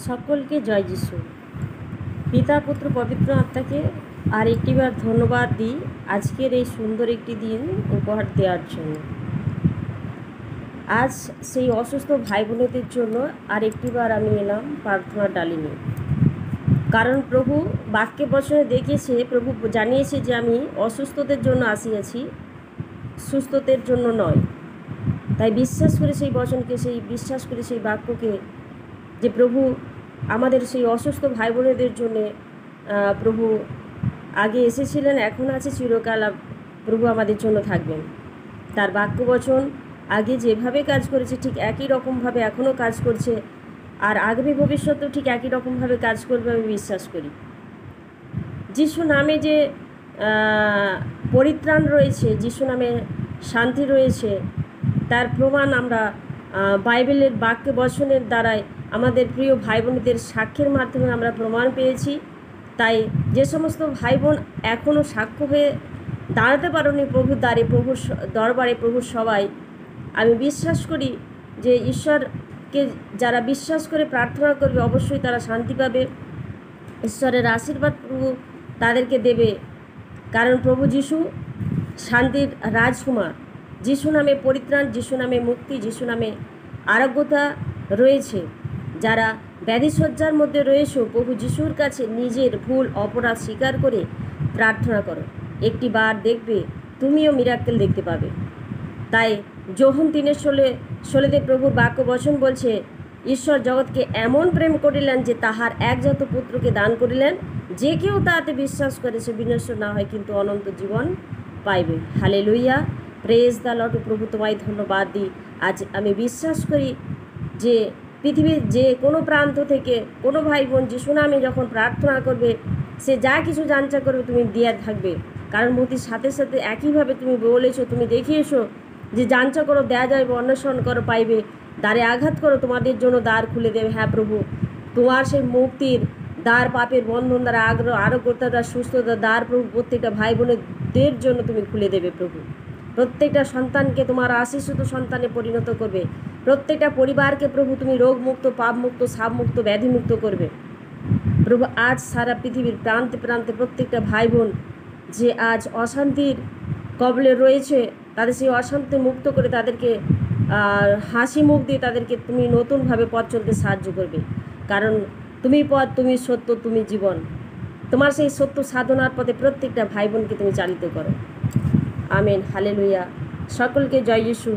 সকলকে জয় যিশু। পিতা পুত্র পবিত্র আত্মাকে আর একটিবার ধন্যবাদ দিই আজকের এই সুন্দর একটি দিন উপহার দেওয়ার জন্য। আজ সেই অসুস্থ ভাই বোনেদের জন্য আর একটিবার আমি এলাম প্রার্থনার ডালি নিয়ে। কারণ প্রভু বাক্যে বচনে দেখিয়েছে, প্রভু জানিয়েছে যে আমি অসুস্থদের জন্য আসিয়াছি, সুস্থদের জন্য নয়। তাই বিশ্বাস করে সেই বচনকে, বিশ্বাস করে সেই বাক্যকে, যে প্রভু আমাদের সেই অসুস্থ ভাই বোনেদের জন্যে প্রভু আগে এসেছিলেন, এখন আছে, চিরকাল প্রভু আমাদের জন্য থাকবেন। তার বাক্য বচন আগে যেভাবে কাজ করেছে ঠিক একই রকমভাবে এখনও কাজ করছে, আর আগামী ভবিষ্যতেও ঠিক একই রকমভাবে কাজ করবে আমি বিশ্বাস করি। যিশু নামে যে পরিত্রাণ রয়েছে, যিশু নামে শান্তি রয়েছে, তার প্রমাণ আমরা বাইবেলের বাক্য বচনের দ্বারাই আমাদের প্রিয় ভাই বোনদের সাক্ষ্যের মাধ্যমে আমরা প্রমাণ পেয়েছি। তাই যে সমস্ত ভাই বোন এখনও সাক্ষ্য হয়ে দাঁড়াতে পারেনি প্রভুর দ্বারে, প্রভুর দরবারে, প্রভুর সবাই, আমি বিশ্বাস করি যে ঈশ্বরকে যারা বিশ্বাস করে প্রার্থনা করবে অবশ্যই তারা শান্তি পাবে। ঈশ্বরের আশীর্বাদ প্রভু তাদেরকে দেবে, কারণ প্রভু যিশু শান্তির রাজকুমার। যিশু নামে পরিত্রাণ, যিশু নামে মুক্তি, যিশু নামে আরোগ্যতা রয়েছে। যারা ব্যাধিসজ্জার মধ্যে রয়েছে, প্রভু যিশুর কাছে নিজের ভুল অপরাধ স্বীকার করে প্রার্থনা করো, একটি বার দেখবে তুমিও মিরাক্কেল দেখতে পাবে। তাই যোহন 3:16 প্রভুর বাক্য বচন বলছে, ঈশ্বর জগৎকে এমন প্রেম করিলেন যে তাহার একজাত পুত্রকে দান করিলেন, যে কেউ তাতে বিশ্বাস করে সে বিনষ্ট না হয় কিন্তু অনন্ত জীবন পাইবে। Hallelujah, praise the Lord. প্রভু তোমায় ধন্যবাদ দিই। আজ আমি বিশ্বাস করি যে পৃথিবীর যে কোনো প্রান্ত থেকে কোনো ভাই বোন যিশু নামে যখন প্রার্থনা করবে, সে যা কিছু জানচা করবে তুমি দিয়ে থাকবে। কারণ মূর্তির সাথে সাথে একইভাবে তুমি বলেছো, তুমি দেখিয়েছো যে জানচা করো দেয়া যাবে, অন্বেষণ করো পাইবে, দ্বারে আঘাত করো তোমাদের জন্য দ্বার খুলে দেবে। হ্যাঁ প্রভু, তোমার সেই মুক্তির দ্বার, পাপের বন্ধন দ্বারা আরোগ্যতা দ্বারা সুস্থতা দ্বার প্রভু প্রত্যেকটা ভাই বোনেদের জন্য তুমি খুলে দেবে প্রভু। প্রত্যেকটা সন্তানকে তোমার আশীর্ষিত সন্তানে পরিণত করবে। প্রত্যেকটা পরিবারকে প্রভু তুমি রোগমুক্ত, পাপমুক্ত, সাপমুক্ত, ব্যাধিমুক্ত করবে প্রভু। আজ সারা পৃথিবীর প্রান্তে প্রান্তে প্রত্যেকটা ভাই বোন যে আজ অশান্তির কবলে রয়েছে, তাদের সেই অশান্তি মুক্ত করে তাদেরকে হাসি মুখ দিয়ে তাদেরকে তুমি নতুনভাবে পথ চলতে সাহায্য করবে। কারণ তুমি পথ, তুমি সত্য, তুমি জীবন। তোমার সেই সত্য সাধনার পথে প্রত্যেকটা ভাই বোনকে তুমি চালিত করো। Amen, hallelujah. সকলকে জয় যিশু।